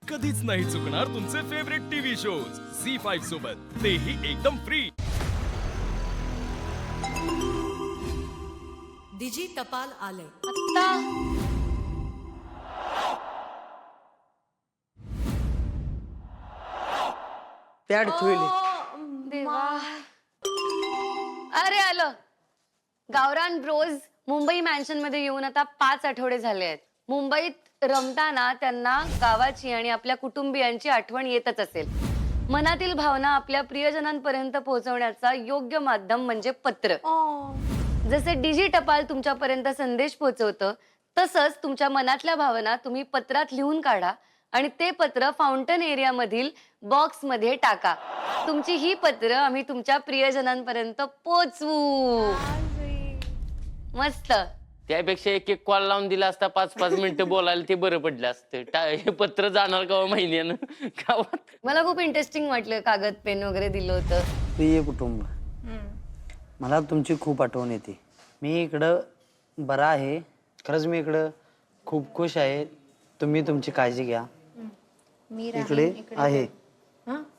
कधीच नाही चुकणार तुमचे फेवरेट टीव्ही शोज झी5 सोबत, तेही एकदम फ्री। डिजी टपाल आलंय आत्ता पॅड ठेवली देवा, अरे आलं। गावरान ब्रोज मुंबई मॅन्शन मध्ये येऊन आता 5 आठवडे झाले आहेत। मुंबईत रमताना त्यांना गावाची आणि आपल्या कुटुंबियांची आठवण येतच असेल। मनातील भावना आपल्या प्रियजनांपर्यंत पोहोचवण्याचा योग्य माध्यम म्हणजे पत्र। जसे डिजी टपाल तुमच्यापर्यंत संदेश पोहोचवतं, तसंच तुमच्या मनातल्या भावना तुम्ही पत्रात लिहून काढा आणि ते पत्र फाउंटन एरिया मधील बॉक्स मध्ये टाका। तुमची ही पत्र आम्ही तुमच्या प्रियजनांपर्यंत पोहोचवू। मस्त। त्यापेक्षा एक एक कॉल लावून दिला असता 5-5 मिनिटं बोलायला ते बरं पडलं असतं। हे पत्र जाणार का महिन्यानं गावात? मला खूप इंटरेस्टिंग वाटलं, कागद पेन वगैरे दिलं होतं। प्रिय कुटुंब, मला तुमची खूप आठवण येते। मी इकडं बरा आहे, खरंच मी इकडं खूप खुश आहे। तुम्ही तुमची काळजी घ्या। मी इकडे आहे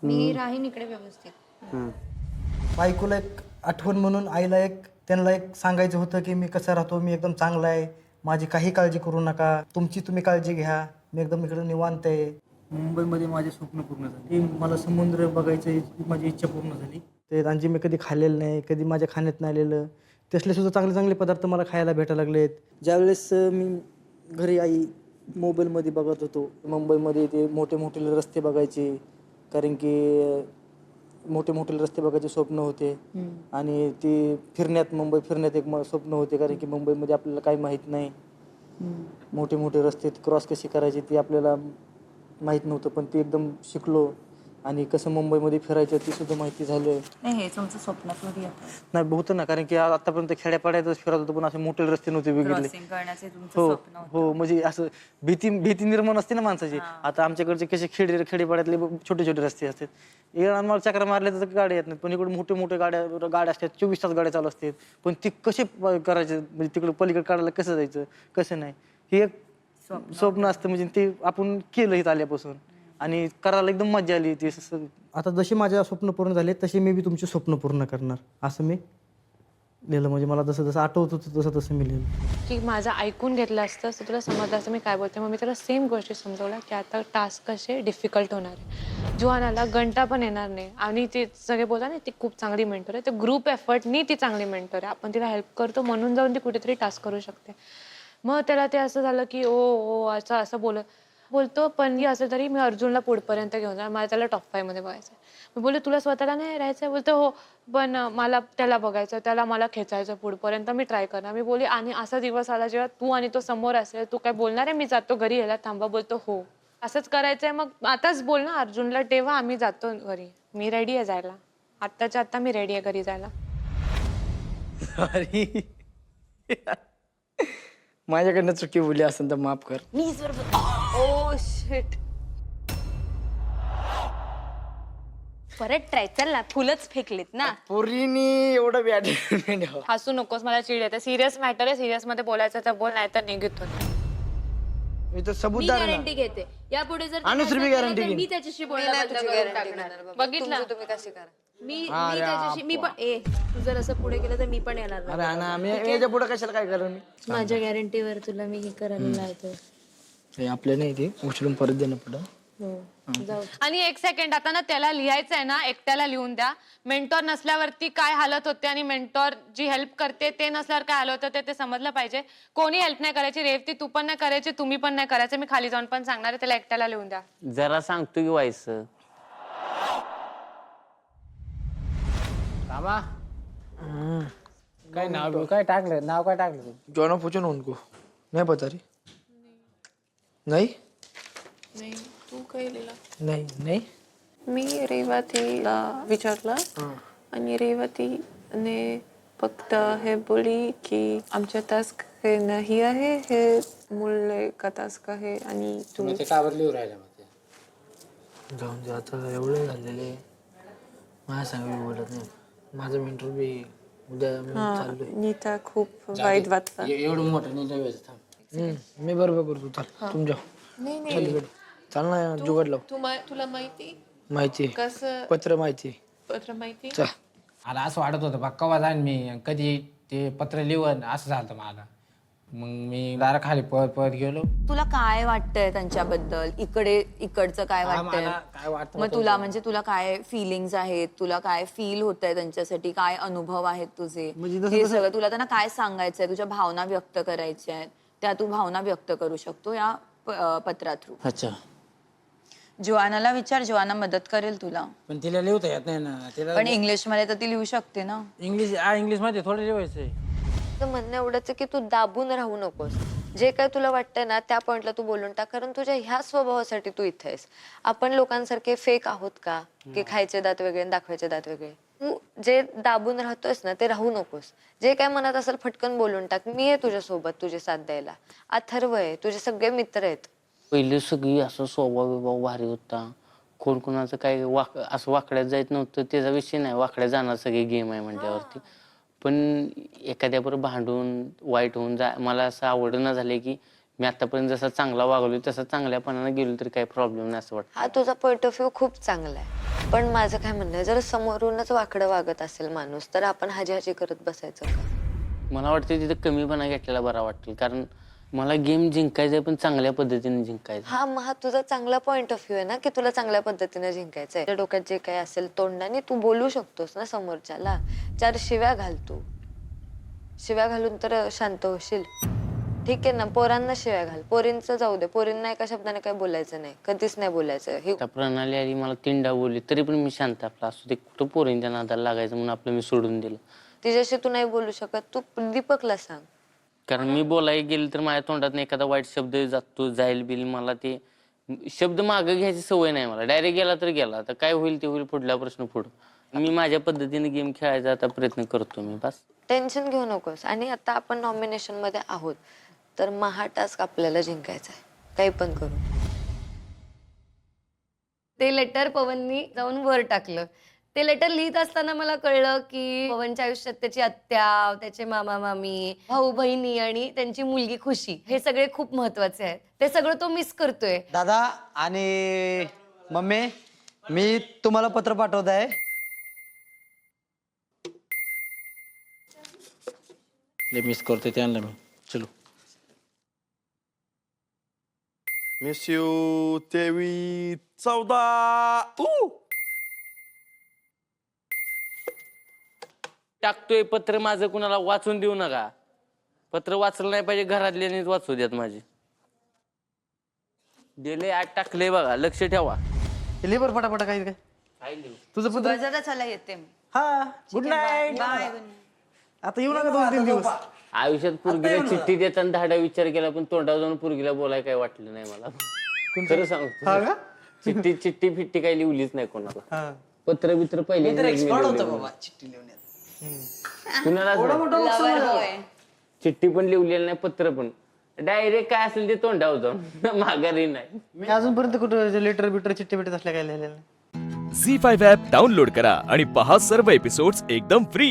मी राहीन इकडे व्यवस्थित। बायकोला एक आठवण म्हणून आईला एक त्यांना एक सांगायचं होतं की मी कसं राहतो, मी एकदम चांगला आहे, माझी काही काळजी करू नका, तुमची तुम्ही काळजी घ्या, मी एकदम इकडे निवांत आहे। मुंबईमध्ये माझे स्वप्न पूर्ण झाले, मला समुद्र बघायचं माझी इच्छा पूर्ण झाली। ते त्यांची मी कधी खाल्लेलं नाही, कधी माझ्या खाण्यात नाही आलेलं, तसले सुद्धा चांगले चांगले पदार्थ मला खायला भेटायला लागलेत। ज्यावेळेस मी घरी आई मोबाईलमध्ये बघत होतो, मुंबईमध्ये ते मोठे मोठे रस्ते बघायचे, कारण की मोठे मोठे रस्ते बघायचे स्वप्न होते। आणि ती मुंबई फिरण्यात एक स्वप्न होते, कारण की मुंबईमध्ये आपल्याला काही माहीत नाही, मोठे मोठे रस्ते क्रॉस कसे करायचे ते आपल्याला माहीत नव्हतं, पण ते एकदम शिकलो आणि कसं मुंबईमध्ये फिरायचं ते सुद्धा माहिती झालं। नाही, हे तुमचं स्वप्नात नाही होतं ना, कारण की आतापर्यंत खेड्यापाड्यातच फिरत होतो, पण असे मोठे रस्ते नव्हते बघितले। करण्याचे तुमचं हो स्वप्न होतं। हो, म्हणजे असं भीती निर्माण असते ना माणसाची। आता आमच्याकडचे कसे खेडेपाड्यातले छोटे छोटे रस्ते असतात, मला चक्र मारले तर गाड्या येत नाहीत, पण इकडे मोठे मोठे गाड्या असतात, 24 तास गाड्या चालू असतात, पण ती कसे करायचे, म्हणजे तिकडे पलीकडे काढायला कसं जायचं कसं नाही, हे एक स्वप्न असतं। म्हणजे ते आपण केलं इथं आल्यापासून आणि करायला एकदम मजा आली ती। आता जसे माझे स्वप्न पूर्ण झाले तसे मी बी तुमचे स्वप्न पूर्ण करणार, असं मी लिहिलं। म्हणजे मला जसं जसं आठवत होतं तसं तसं मी लिहिलं की माझं ऐकून घेतलं असतं तर तुला समजलं असतं मी काय बोलते। मग मी त्याला सेम गोष्टी समजवल्या की आता टास्क कसे डिफिकल्ट होणार आहे, जुहानाला घंटा पण येणार नाही, आणि ते सगळे बोलतात ना ती खूप चांगली मेंटर आहे, ते ग्रुप एफर्टनी ती चांगली मेंटर आहे, आपण तिला हेल्प करतो म्हणून जाऊन ती कुठेतरी टास्क करू शकते। मग त्याला ते असं झालं की ओ असं बोलतो, पण असं तरी मी अर्जुनला पुढपर्यंत घेऊन जाणार, मला त्याला टॉप 5 मध्ये बघायचं। मी बोलले तुला स्वतःला नाही राहायचं? बोलतो हो, पण मला त्याला बघायचं, त्याला मला खेचायचं पुढपर्यंत, मी ट्राय करणार। मी बोलली आणि असा दिवस आला जेव्हा तू आणि तो समोर असेल, तू काय बोलणार आहे मी जातो घरी, यायला थांबा? बोलतो हो, असंच करायचंय। मग आताच बोल ना अर्जुनला, तेव्हा आम्ही जातो घरी, मी रेडी आहे जायला, आत्ताच्या आत्ता मी रेडी आहे घरी जायला। माझ्याकडनं चुकी बोलली असेल तर माफ कर। ओ शिट, परत ट्राय, चल ना, फुलच फेकलेत ना। पोरीनी एवढं बॅड हसू नकोस, मला चिड येते। सिरियस मॅटर आहे, सिरियस मध्ये बोलायचं तर बोल, नाही तर निघतो। मी तर मी सबूतदार गॅरंटी घेते, यापुढे जर अनुश्री बी guarantee घेईन। मी त्याच्याशी बोलणं बंद करून टाकणार। बघितलं तुम्ही कशी करा। मी त्याच्याशी मी पण तू जर असं पुढे केलं तर मी पण येणार नाही। अरे ना, मी याच्या पुढे कशाला काय करू मी? माझ्या गॅरंटीवर तुला मी हे करायला लावतो। हे आपले नाही, ते उचलून परत देणं पडलं। जाऊ। आणि एक सेकंड, आता ना त्याला लिहायचं आहे ना, एकट्याला लिहून द्या। मेंटॉर नसल्यावरती काय हालत होते आणि मेंटॉर जी हेल्प करते ते नसल्यावर काय हालत होते ते समजलं पाहिजे। कोणी हेल्प नाही करायची, रेवती तू पण नाही करायची, तुम्ही पण नाही करायचं, मी खाली जाऊन पण सांगणार आहे, त्याला एकट्याला लिहून द्या। जरा सांगतो की व्हायचं बाबा, काय नाव काय टाकलं? नाव काय टाकलं तू? जॉन पूछो ना उनको, नहीं पता रे। नहीं नाही, तू काय लिहिला? नहीं नहीं मी रेवतीला विचारलं आणि रेवतीने फक्त हे बोलली की आमच्या टास्क हे नाही आहे, हे मुले का टास्क आहे, आणि तू ते कावर लिहून राहिला मग? जाऊन दे आता, एवढे झालेले माझ्या सांग बोलत नाही। माझं मेंटर बी उद्या मी चाललोय। नीता खूप वाईट वाटतं। एवढं मोठं नाही जायचं, थांब। मी बरोबर करतो, चल तुम जाओ। नाही चाल ना जुगाड लाव. तुला माहिती माहिती कसं पत्र माहिती पत्र माहिती चल. मला असं वाटत होतं बा कवा जाईन मी कधी ते पत्र लिहून असं झालं मला. मग मी दारा खाली पळत पळत गेलो. तुला काय वाटतंय त्यांच्याबद्दल इकडचं काय वाटतंय मला काय वाटतं मग तुला म्हणजे तुला काय फिलिंग्स आहेत तुला काय फील होत आहे त्यांच्यासाठी काय अनुभव आहेत तुझे हे सगळं तुला त्यांना काय सांगायचंय तुझ्या भावना व्यक्त करायच्या आहेत त्या तू भावना व्यक्त करू शकतो या पत्रा थ्रू. अच्छा जोआनाला विचार जोआना मदत करेल तुला पण तिला लिहिता येत नाही ना तिला पण इंग्लिश मध्ये तर ती लिहू शकते ना. इंग्लिश मध्ये थोडं लिहायचंय. तर म्हणणं एवढंच आहे की तू दाबून राहू नकोस. जे काय तुला वाटतंय ना त्या पॉइंटला तू बोलून टाक कारण तुझ्या ह्या स्वभावासाठी तू इथे आहेस. आपण लोकांसारखे फेक आहोत का की खायचे दात वेगळे आणि दाखवायचे दात वेगळे. तू जे दाबून राहतोयस ना ते राहू नकोस. जे काय मनात असेल फटकन बोलून टाक. मी आहे तुझ्यासोबत तुझे साथ द्यायला. अथर्व आहे तुझे सगळे मित्र आहेत. पहिले सगळी असं स्वभाव विभाव भारी होता. कोण कोणाचं काय असं वाकड्यात जायत नव्हतं त्याचा विषय नाही. वाकड्यात जाणार सगळी गेम आहे म्हटल्यावरती. पण एखाद्याबरोबर भांडून वाईट होऊन मला असं आवडणं झालंय की मी आतापर्यंत जसा चांगला वागलो तसा चांगल्यापणाने गेलो तरी काही प्रॉब्लेम नाही असं वाटतं. हा तुझा पॉइंट ऑफ व्ह्यू खूप चांगला आहे. पण माझं काय म्हणणं आहे जर समोरूनच वाकडं वागत असेल माणूस तर आपण हाजी करत बसायचं का. मला वाटतं तिथं कमीपणा घेतलेला बरा वाटेल. कारण मला गेम जिंकायचा आहे पण चांगल्या पद्धतीने जिंकायचं. हा मग तुझा चांगला पॉइंट ऑफ व्ह्यू आहे ना की तुला चांगल्या पद्धतीने जिंकायचंय. तुझ्या डोक्यात जे काही असेल तोंडाने तू बोलू शकतोस ना समोरच्याला. 4 शिव्या घाल तू. शिव्या घालून तर शांत होशील. ठीक आहे ना पोरांना शिव्या घाल. पोरींचं जाऊ दे. पोरींना एका शब्दाने काही बोलायचं नाही. कधीच नाही बोलायचं. हे आता प्रणाली आली मला 3 बोलली तरी पण मी शांत आपला असू दे. कुठं पोरींच्या नादाला लागायचं म्हणून आपलं मी सोडून दिलं. तिच्याशी तू नाही बोलू शकत तू दीपकला सांग. कारण मी बोलायला गेलं तर माझ्या तोंडात एखादा वाईट शब्द जातो जाईल बिल. मला ते शब्द मागं घ्यायची सवय नाही मला. डायरेक्ट गेला तर गेला. तर काय होईल ते होईल. पुढला प्रश्न पुढं. मी माझ्या पद्धतीने गेम खेळायचा आता प्रयत्न करतो मी. बस टेन्शन घेऊ नकोस. आणि आता आपण नॉमिनेशन मध्ये आहोत तर महा टास्क आपल्याला जिंकायचा आहे. काही पण करू. ते लेटर पवननी जाऊन वर टाकलं. ते लेटर लिहित असताना मला कळलं की पवनच्या आयुष्यात त्याची आत्या त्याचे मामा मामी भाऊ बहिणी आणि त्यांची मुलगी खुशी हे सगळे खूप महत्वाचे आहेत. ते सगळं तो मिस करतोय. दादा आणि मम्मी मी तुम्हाला पत्र पाठवत आहे. मिस करतो त्यांना मी. चलो मिस यू 23 14. टाकतोय पत्र माझं कुणाला वाचून देऊ नका. पत्र वाचलं नाही पाहिजे घरातल्यानेच वाचू द्यात माझे. गेले 8 टाकले बघा लक्ष ठेवा. लिबर फटाफट काय काय काय लिहू तुझं पत्र. जरा चला येते मी. हा गुड नाईट. बाय. आता येऊ नका 2-3 दिवस. आयुष्यात पोरगीला चिठ्ठी देताना धाडा विचार केला पण तोंडावर जाऊन पोरगीला बोलाय काय वाटलं नाही मला. खरं सांगतो. चिठ्ठी फिट्टी काही लिहिलीच नाही कोणाला. पत्र बित्र पहिले कुणाला चिठ्ठी पण लिहिलेली नाही पत्र पण डायरेक्ट काय असेल ते तोंडावर जाऊन माघारी नाही. मी अजूनपर्यंत कुठं लेटर बिटर चिठ्ठी बिट्टी असल्या काय लिहिलेलं. झी5 ॲप डाउनलोड करा आणि पहा सर्व एपिसोड्स एकदम फ्री.